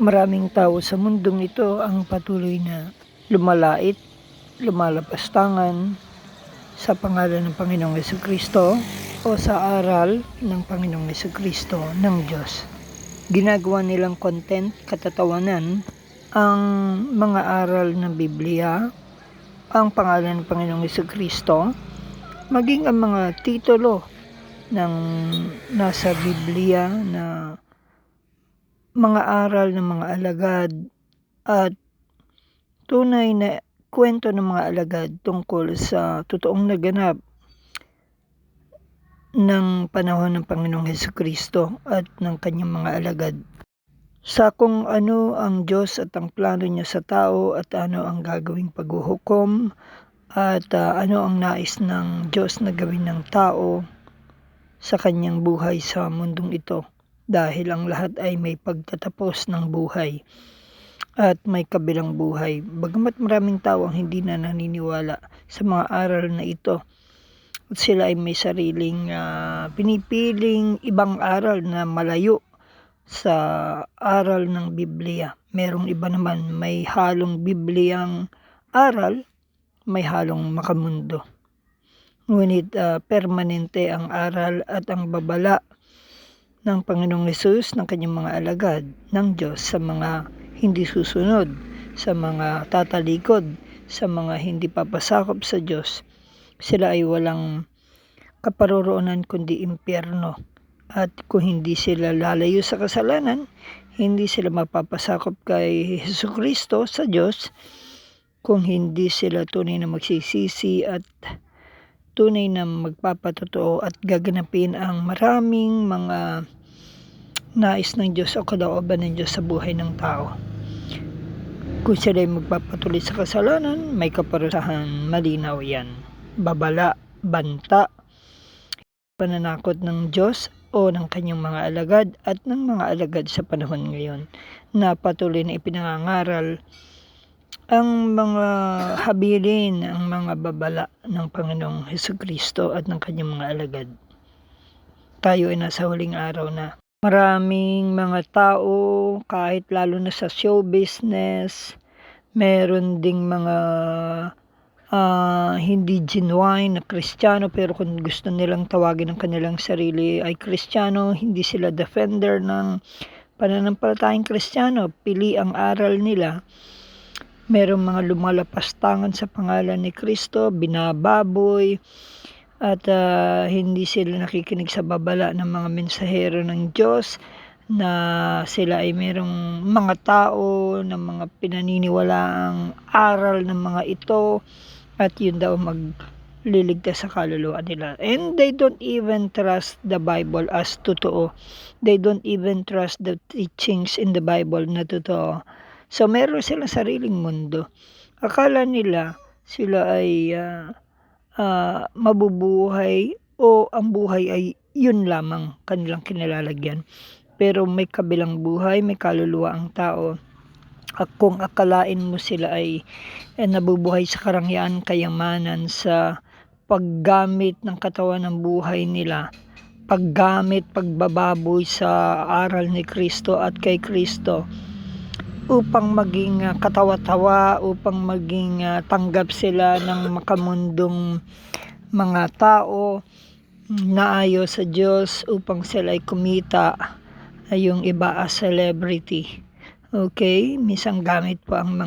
Maraming tao sa mundong ito ang patuloy na lumalait, lumalapastangan sa pangalan ng Panginoong Jesucristo o sa aral ng Panginoong Jesucristo ng Diyos. Ginagawa nilang content, katatawanan, ang mga aral ng Biblia, ang pangalan ng Panginoong Jesucristo, maging ang mga titulo ng nasa Biblia na mga aral ng mga alagad at tunay na kwento ng mga alagad tungkol sa totoong naganap ng panahon ng Panginoong Jesucristo at ng kanyang mga alagad. Sa kung ano ang Diyos at ang plano niya sa tao at ano ang gagawing paghuhukom at ano ang nais ng Diyos na gawin ng tao sa kanyang buhay sa mundong ito. Dahil ang lahat ay may pagtatapos ng buhay at may kabilang buhay. Bagamat maraming tao ang hindi na naniniwala sa mga aral na ito at sila ay may sariling pinipiling ibang aral na malayo sa aral ng Biblia. Merong iba naman may halong Bibliang aral, may halong makamundo. Ngunit permanente ang aral at ang babala ng Panginoong Hesus ng kanyang mga alagad ng Diyos sa mga hindi susunod, sa mga tatalikod, sa mga hindi papasakop sa Diyos. Sila ay walang kaparoroonan kundi impyerno. At kung hindi sila lalayo sa kasalanan, hindi sila mapapasakop kay Jesucristo sa Diyos, kung hindi sila tunay na magsisisi at tunay na magpapatotoo at gaganapin ang maraming mga nais ng Diyos o kalooban ng Diyos sa buhay ng tao. Kung sila ay magpapatuloy sa kasalanan, may kaparusahan, malinaw yan. Babala, banta, pananakot ng Diyos o ng kanyang mga alagad at ng mga alagad sa panahon ngayon na patuloy na ipinangangaral ang mga habilin, ang mga babala ng Panginoong Jesucristo at ng kanyang mga alagad. Tayo ay nasa huling araw na. Maraming mga tao, kahit lalo na sa show business, meron ding mga hindi genuine na Kristiyano, pero kung gusto nilang tawagin ang kanilang sarili ay Kristiyano, hindi sila defender ng pananampalatayang Kristiyano, pili ang aral nila. Merong mga lumalapastangan sa pangalan ni Kristo, binababoy, at hindi sila nakikinig sa babala ng mga mensahero ng Diyos na sila ay merong mga tao ng mga pinaniniwalaang aral ng mga ito at yun daw magliligtas sa kaluluwa nila. And they don't even trust the Bible as totoo. They don't even trust the teachings in the Bible na totoo. So meron silang sariling mundo. Akala nila sila ay mabubuhay o ang buhay ay yun lamang kanilang kinalalagyan. Pero may kabilang buhay, may kaluluwa ang tao. At kung akalain mo sila ay nabubuhay sa karangyaan, kayamanan, sa paggamit ng katawan ng buhay nila, paggamit, pagbababoy sa aral ni Kristo at kay Kristo, upang maging katawa-tawa, upang maging tanggap sila ng makamundong mga tao na ayaw sa Diyos, upang sila ay kumita, ay yung iba as celebrity. Okay, minsan gamit po ang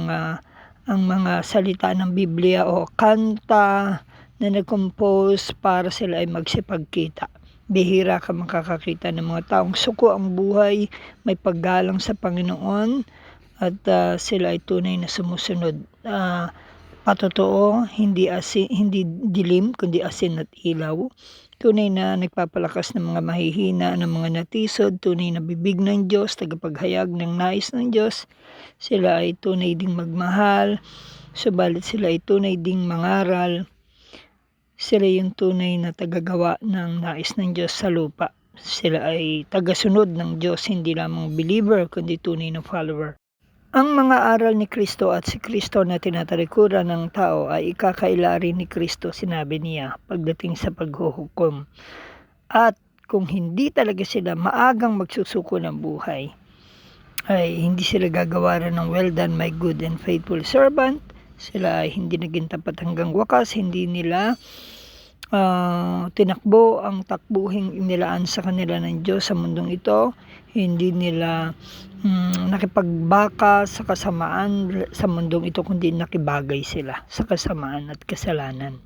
mga salita ng Biblia o kanta na nag-compose para sila ay magsipagkita. Bihira ka makakakita ng mga taong suko ang buhay, may paggalang sa Panginoon, at sila ay tunay na sumusunod. Patotoo, hindi dilim, kundi asin at ilaw. Tunay na nagpapalakas ng mga mahihina, ng mga natisod, tunay na bibig ng Diyos, tagapaghayag ng nais ng Diyos. Sila ay tunay ding magmahal, subalit sila ay tunay ding mangaral. Sila yung tunay na tagagawa ng nais ng Diyos sa lupa. Sila ay tagasunod ng Diyos, hindi lamang believer, kundi tunay na follower. Ang mga aral ni Kristo at si Kristo na tinatalikuran ng tao ay ikakaila rin ni Kristo, sinabi niya, pagdating sa paghuhukom. At kung hindi talaga sila maagang magsusuko ng buhay, ay hindi sila gagawaran ng well done my good and faithful servant. Sila ay hindi naging tapat hanggang wakas, hindi nila tinakbo ang takbuhing inilaan sa kanila ng Diyos sa mundong ito. Hindi nila nakipagbaka sa kasamaan sa mundong ito, kundi nakibagay sila sa kasamaan at kasalanan.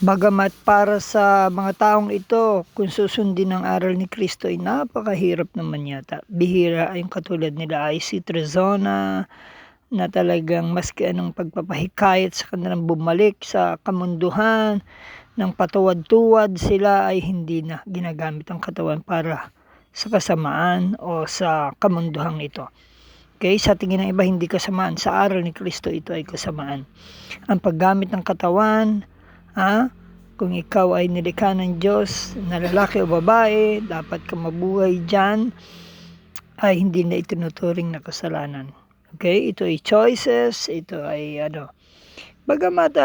Bagamat para sa mga taong ito, kung susundin ang aral ni Kristo ay napakahirap naman yata. Bihira ay yung katulad nila ay si Trezona, na talagang maski anong pagpapahikayat sa kanilang bumalik sa kamunduhan ng patuwad-tuwad, sila ay hindi na ginagamit ang katawan para sa kasamaan o sa kamunduhang ito. Okay, sa tingin ng iba hindi kasamaan, sa aral ni Kristo ito ay kasamaan. Ang paggamit ng katawan, kung ikaw ay nilikha ng Diyos na lalaki o babae, dapat ka mabuhay dyan, ay hindi na itinuturing na kasalanan. Okay, ito ay choices, ito ay bagamat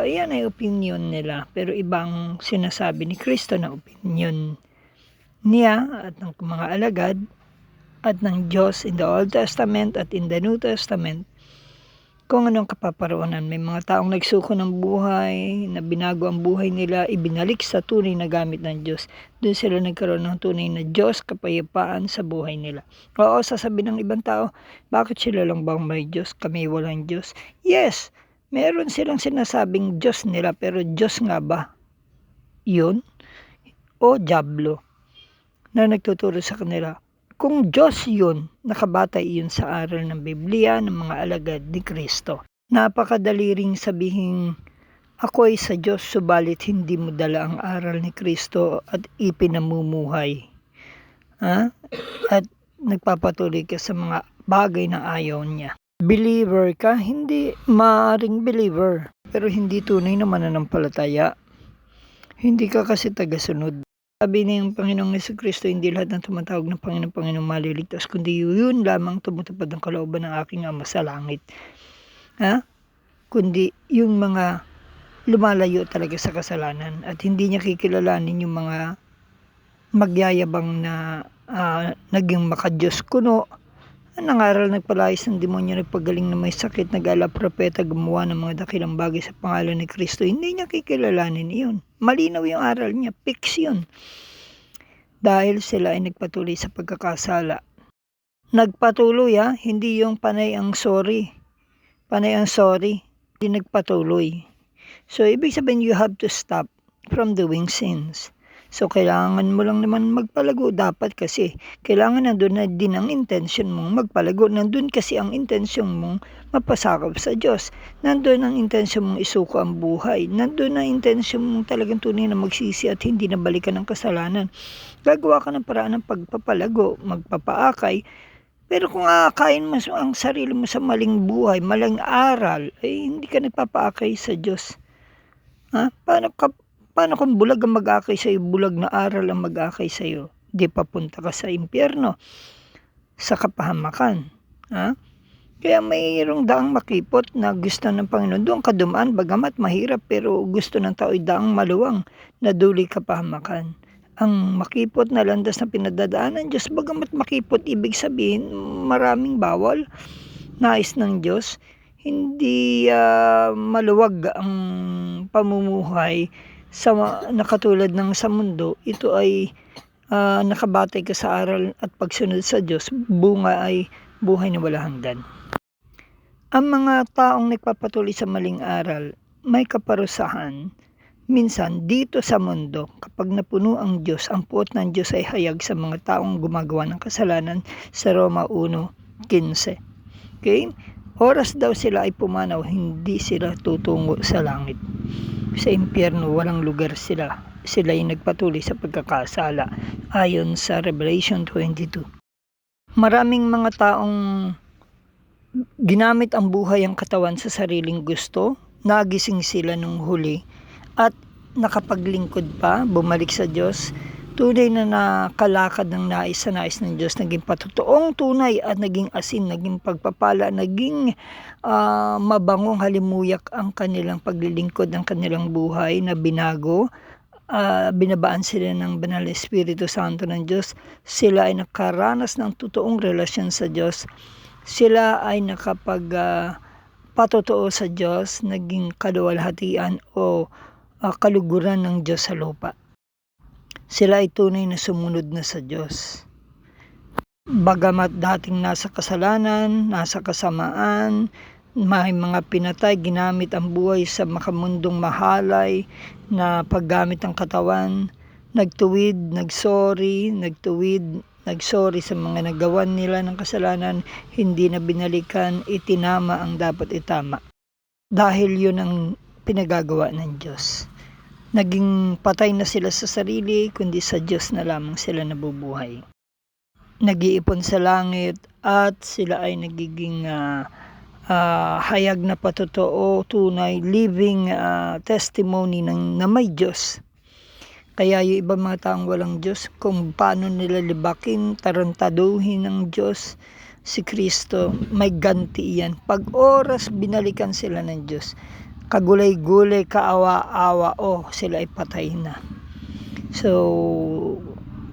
yan ay opinion nila, pero ibang sinasabi ni Kristo na opinion niya at ng mga alagad at ng Diyos in the Old Testament at in the New Testament. Kung anong kapaparoonan, may mga taong nagsuko ng buhay, na binago ang buhay nila, ibinalik sa tunay na gamit ng Diyos. Doon sila nagkaroon ng tunay na Diyos, kapayapaan sa buhay nila. Oo, sasabihin ng ibang tao, bakit sila lang bang may Diyos? Kami walang Diyos. Yes, meron silang sinasabing Diyos nila, pero Diyos nga ba yun? O diablo na nagtuturo sa kanila? Kung Diyos yun, nakabatay yun sa aral ng Biblia ng mga alagad ni Kristo. Napakadali ring sabihin, ako ay sa Diyos, subalit hindi mo dala ang aral ni Kristo at ipinamumuhay. At nagpapatuloy ka sa mga bagay na ayaw niya. Believer ka, hindi maaring believer, pero hindi tunay na mananampalataya. Hindi ka kasi tagasunod. Sabi ng Panginoong Jesucristo, hindi lahat ng tumatawag ng Panginoong maliligtas, kundi yun lamang tumutupad ng kalooban ng aking Ama sa langit. Kundi yung mga lumalayo talaga sa kasalanan at hindi niya kikilalanin yung mga magyayabang na naging makadiyos kuno, nangaral, nagpalayas ng demonyo, nagpagaling na may sakit, nag-alab propeta, gumawa ng mga dakilang bagay sa pangalan ni Kristo. Hindi niya kikilalanin iyon. Malinaw yung aral niya, fix yun. Dahil sila ay nagpatuloy sa pagkakasala. Nagpatuloy hindi yung panay ang sorry. Panay ang sorry, hindi nagpatuloy. So ibig sabihin, you have to stop from doing sins. So kailangan mo lang naman magpalago, dapat kasi kailangan nandun na din ang intention mong magpalago, nandun kasi ang intention mong mapasakop sa Diyos, nandun ang intention mong isuko ang buhay, nandun ang intention mong talagang tunay na magsisi at hindi na balikan ng kasalanan. Gagawa ka ng paraan ng pagpapalago, magpapaakay, pero kung aakayin mo ang sarili mo sa maling buhay, maling aral, ay hindi ka nagpapaakay sa Diyos. Paano kung bulag ang mag-akay sa'yo, bulag na aral ang mag-akay sa'yo? Di papunta ka sa impyerno, sa kapahamakan. Kaya mayroong daang makipot na gusto ng Panginoon. Doon ka dumaan, bagamat mahirap, pero gusto ng tao ay daang maluwang na duli kapahamakan. Ang makipot na landas na pinadadaanan Diyos, bagamat makipot, ibig sabihin maraming bawal, nais ng Diyos, hindi maluwag ang pamumuhay sa nakatulad ng sa mundo. Ito ay nakabatay ka sa aral at pagsunod sa Diyos, bunga ay buhay na wala hanggan. Ang mga taong nagpapatuloy sa maling aral, may kaparusahan. Minsan dito sa mundo, kapag napuno ang Diyos, ang puot ng Diyos ay hayag sa mga taong gumagawa ng kasalanan sa Roma 1:15. Okay? Oras daw sila ay pumanaw, hindi sila tutungo sa langit. Sa impyerno, walang lugar sila. Sila ay nagpatuloy sa pagkakasala ayon sa Revelation 22. Maraming mga taong ginamit ang buhay ang katawan sa sariling gusto, nagising sila nung huli at nakapaglingkod pa, bumalik sa Diyos. Tunay na nakalakad ng nais sa nais ng Diyos, naging patotoong tunay at naging asin, naging pagpapala, naging mabangong halimuyak ang kanilang paglilingkod, ang kanilang buhay na binago binabaan sila ng Banal na Espiritu Santo ng Diyos. Sila ay nakaranas ng totoong relasyon sa Diyos. Sila ay patotoo sa Diyos, naging kaluwalhatian o kaluguran ng Diyos sa lupa. Sila ay tunay na sumunod na sa Diyos. Bagamat dating nasa kasalanan, nasa kasamaan, may mga pinatay, ginamit ang buhay sa makamundong mahalay na paggamit ng katawan, nagtuwid, nagsorry sa mga nagawan nila ng kasalanan, hindi na binalikan, itinama ang dapat itama. Dahil yun ang pinagagawa ng Diyos. Naging patay na sila sa sarili, kundi sa Diyos na lamang sila nabubuhay. Nag-iipon sa langit at sila ay nagiging hayag na patotoo, tunay, living testimony na may Diyos. Kaya yung ibang mga taong walang Diyos, kung paano nila libakin, tarantaduhin ng Diyos, si Kristo, may ganti yan. Pag oras binalikan sila ng Diyos, kagulay-gulay, kaawa-awa, sila ay patay na. So,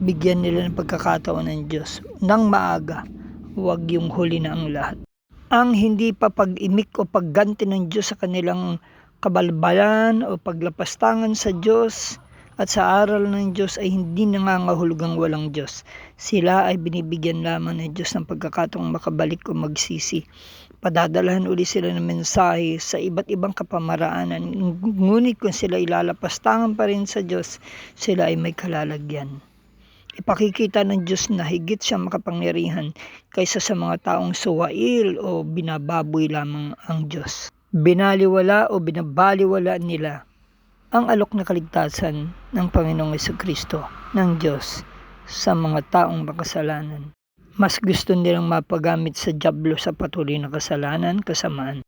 bigyan nila ng pagkakataon ng Diyos. Nang maaga, huwag yung huli na ang lahat. Ang hindi pa pag-imik o pagganti ng Diyos sa kanilang kabalbalan o paglapastangan sa Diyos at sa aral ng Diyos ay hindi nangangahulugang walang Diyos. Sila ay binibigyan lamang ng Diyos ng pagkakataong makabalik o magsisi. Padadalahan uli sila ng mensahe sa iba't ibang kapamaraanan. Ngunit kung sila ilalapastangan pa rin sa Diyos, sila ay may kalalagyan. Ipakikita ng Diyos na higit siya makapangyarihan kaysa sa mga taong suwail o binababoy lamang ang Diyos. Binaliwala o binabaliwala nila ang alok na kaligtasan ng Panginoong Jesucristo ng Diyos sa mga taong makasalanan. Mas gusto nilang mapagamit sa dyablo sa patuloy na kasalanan, kasamaan.